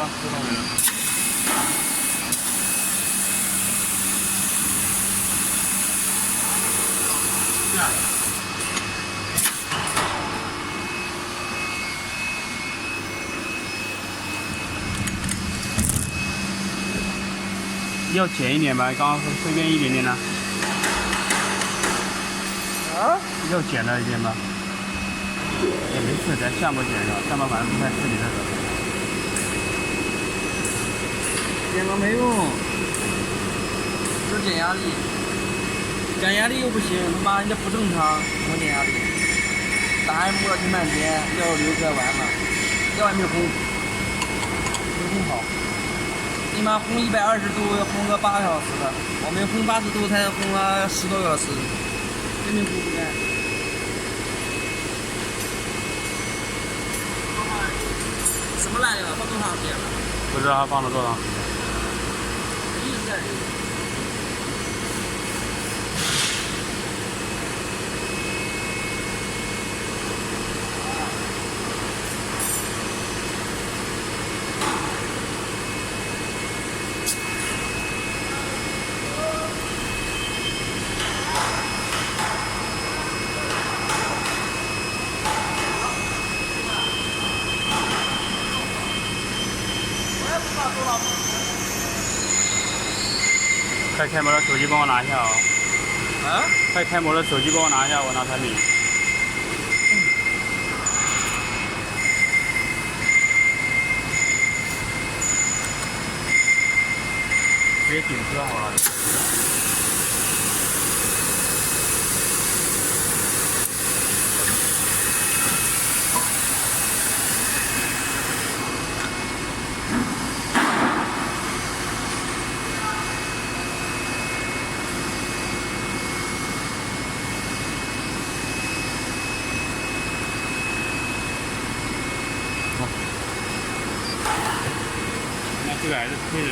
吧，这倒没了。要剪一点吧，刚刚随便一点点呢。啊？要剪了一点吧。也没事，咱下模剪了，下模反正不太吃你这个。剪了没用，这减压力，减压力又不行，他妈人家不正常，怎么减压力？打还磨了挺半天，要留出来完了，要还没烘，没烘好。你妈烘120度要烘个8个小时的，我们烘80度才烘了10多个小时，根本烘不干。什么来着？放多长时间了？不知道他放了多长时间。一直在流。快开模的手机帮我拿一下啊！啊？快开模的手机帮我拿一下，我拿产品。直接顶车好了。那这个还是配着